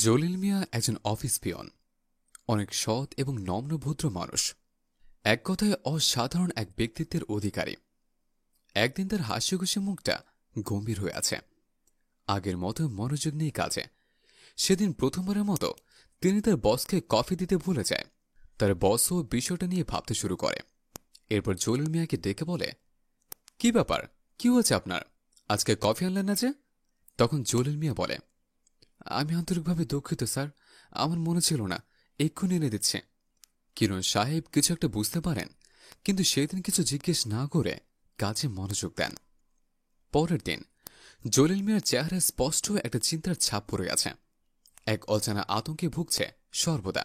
জলিল মিয়া একজন office peon, অনেক সৎ এবং নম্রভদ্র মানুষ, এক কথায় অসাধারণ এক ব্যক্তিত্বের অধিকারী। একদিন তার হাসিখুশি মুখটা গম্ভীর হয়ে আছে, আগের মতো মনোযোগ নেই কাজে। সেদিন প্রথমবারের মতো তিনি তার বসকে কফি দিতে ভুলে যায়। তার বসও বিষয়টা নিয়ে ভাবতে শুরু করে। এরপর জলিল মিয়াকে ডেকে বলে, কি ব্যাপার, কি হয়েছে আপনার, আজকে কফি আনলেন না যে? তখন জলিল মিয়া বলে, আমি আন্তরিকভাবে দুঃখিত স্যার, আমার মনে ছিল না, এক্ষুনি এনে দিচ্ছে। কিরণ সাহেব কিছু একটা বুঝতে পারেন, কিন্তু সেদিন কিছু জিজ্ঞেস না করে কাজে মনোযোগ দেন। পরের দিন জলিল মিয়ার চেহারায় স্পষ্ট একটা চিন্তার ছাপ পড়ে আছে। এক অজানা আতঙ্কে ভুগছে সর্বদা,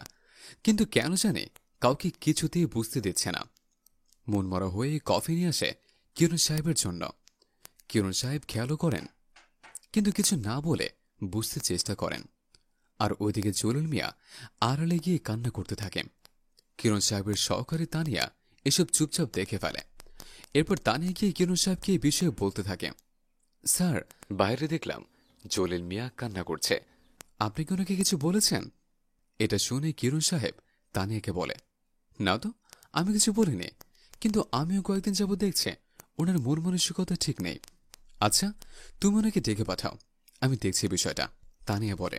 কিন্তু কেন জানে কাউকে কিছুতেই বুঝতে দিচ্ছে না। মনমরা হয়ে কফি নিয়ে আসে কিরণ সাহেবের জন্য। কিরণ সাহেব খেয়ালও করেন, কিন্তু কিছু না বলে বুঝতে চেষ্টা করেন। আর ওইদিকে জলিল মিয়া আড়ালে গিয়ে কান্না করতে থাকে। কিরণ সাহেবের সহকারী তানিয়া এসব চুপচাপ দেখে ফেলে। এরপর তানিয়া গিয়ে কিরণ সাহেবকে এই বিষয়ে বলতে থাকে, স্যার, বাইরে দেখলাম জলিল মিয়া কান্না করছে, আপনি কি ওনাকে কিছু বলেছেন? এটা শুনে কিরণ সাহেব তানিয়াকে বলে, না তো, আমি কিছু বলিনি, কিন্তু আমিও কয়েকদিন যাবত দেখছি ওনার মন মানসিকতা ঠিক নেই। আচ্ছা, তুমি ওনাকে ডেকে পাঠাও, আমি দেখছি বিষয়টা। তানিয়া বলে,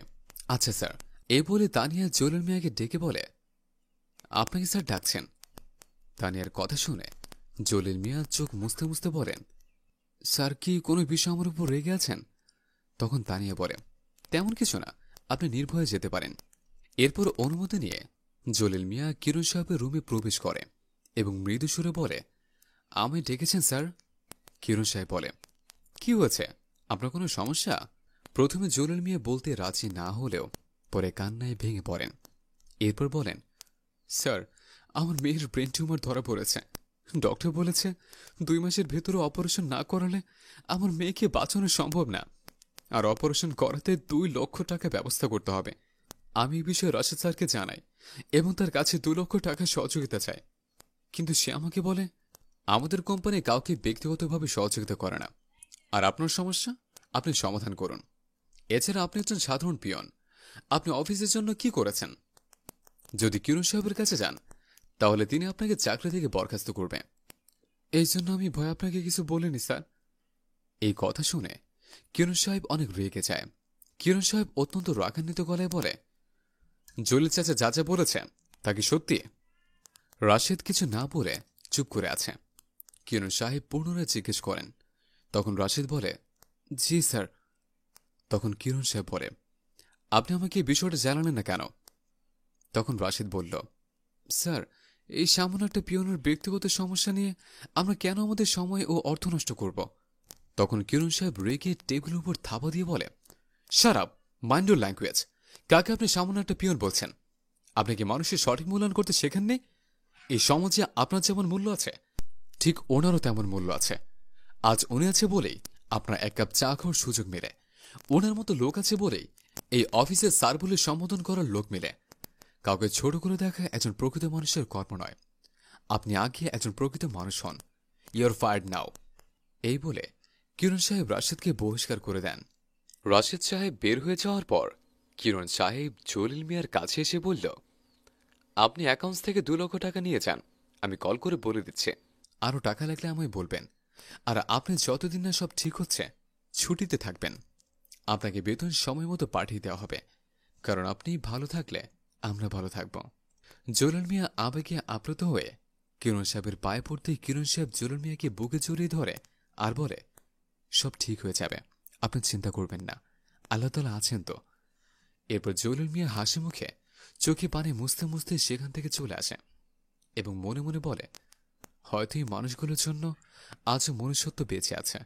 আচ্ছা স্যার। এ বলে তানিয়া জলিল মিয়াকে ডেকে বলে, আপনাকে স্যার ডাকছেন। তানিয়ার কথা শুনে জলিল মিয়া চোখ মুছতে মুছতে বলেন, স্যার কি কোনো বিষয় আমার উপর রেগে আছেন? তখন তানিয়া বলে, তেমন কিছু না, আপনি নির্ভয়ে যেতে পারেন। এরপর অনুমতি নিয়ে জলিল মিয়া কিরণ সাহেবের রুমে প্রবেশ করে এবং মৃদু সুরে বলে, আমায় ডেকেছেন স্যার? কিরণ সাহেব বলে, কি হয়েছে, আপনার কোনো সমস্যা? প্রথমে জলিল মিয়া বলতে রাজি না হলেও পরে কান্নায় ভেঙে পড়েন। এরপর বলেন, স্যার, আমার মেয়ের ব্রেন টিউমার ধরা পড়েছে। ডক্টর বলেছে 2 মাসের ভেতরে অপারেশন না করালে আমার মেয়েকে বাঁচানো সম্ভব না, আর অপারেশন করাতে 2 লক্ষ টাকা ব্যবস্থা করতে হবে। আমি এই বিষয়ে রাশেদ স্যারকে জানাই এবং তার কাছে 2 লক্ষ টাকা সহযোগিতা চাই, কিন্তু সে আমাকে বলে আমাদের কোম্পানি কাউকে ব্যক্তিগতভাবে সহযোগিতা করে না, আর আপনার সমস্যা আপনি সমাধান করুন। এছাড়া আপনি একজন সাধারণ পিয়ন, আপনি অফিসের জন্য কি করেছেন? যদি কিরণ সাহেবের কাছে যান তাহলে তিনি আপনাকে চাকরি থেকে বরখাস্ত করবে। এই জন্য আমি ভয় আপনাকে কিছু বলিনি স্যার। এই কথা শুনে কিরণ সাহেব অনেক রেগে যায়। কিরণ সাহেব অত্যন্ত রাগান্বিত গলায় বলে, জলিল চাচা যা যা বলেছে তা কি সত্যি? রাশেদ কিছু না বলে চুপ করে আছে। কিরণ সাহেব পুনরায় জিজ্ঞেস করেন। তখন রাশেদ বলে, জি স্যার। তখন কিরণ সাহেব বলে, আপনি আমাকে এই বিষয়টা জানালেন না কেন? তখন রাশেদ বলল, স্যার, এই সামান্য একটা পিয়নের ব্যক্তিগত সমস্যা নিয়ে আমরা কেন আমাদের সময় ও অর্থ নষ্ট করব? তখন কিরণ সাহেব রেগে টেবিলের উপর থাবা দিয়ে বলে, shut up, mind your language. কাকে আপনি সামান্য একটা পিয়ন বলছেন? আপনি কি মানুষের সঠিক মূল্যায়ন করতে শেখেননি? এই সমাজে আপনার যেমন মূল্য আছে, ঠিক ওনারও তেমন মূল্য আছে। আজ উনি আছে বলেই আপনার 1 কাপ চা খাওয়ার সুযোগ মেলে। ওনার মতো লোক আছে বলেই এই অফিসে স্যার বলে সম্বোধন করার লোক মেলে। কাউকে ছোট করে দেখা একজন প্রকৃত মানুষের কর্ম নয়। আপনি আগে একজন প্রকৃত মানুষ হন। ইউর ফায়ার্ড নাও। এই বলে কিরণ সাহেব রাশেদকে বহিষ্কার করে দেন। রাশেদ সাহেব বের হয়ে যাওয়ার পর কিরণ সাহেব জলিল মিয়ার কাছে এসে বলল, আপনি অ্যাকাউন্টস থেকে 2 লক্ষ টাকা নিয়ে যান, আমি কল করে বলে দিচ্ছি। আরও টাকা লাগলে আমায় বলবেন। আর আপনি যতদিন না সব ঠিক হচ্ছে ছুটিতে থাকবেন। আপনাকে বেতন সময় মতো পাঠিয়ে দেওয়া হবে, কারণ আপনি ভালো থাকলে আমরা ভালো থাকব। জলিল মিয়া আবেগে আপ্লুত হয়ে কিরণ সাহেবের পায়ে পড়তেই কিরণ সাহেব জলিল মিয়াকে বুকে জড়িয়ে ধরে আর বলে, সব ঠিক হয়ে যাবে, আপনি চিন্তা করবেন না, আল্লাহ তাআলা আছেন তো। এরপর জলিল মিয়া হাসি মুখে চোখে পানি মুছতে মুছতে সেখান থেকে চলে আসে এবং মনে মনে বলে, হয়তো এই মানুষগুলোর জন্য আজও মনুষ্যত্ব বেঁচে আছে।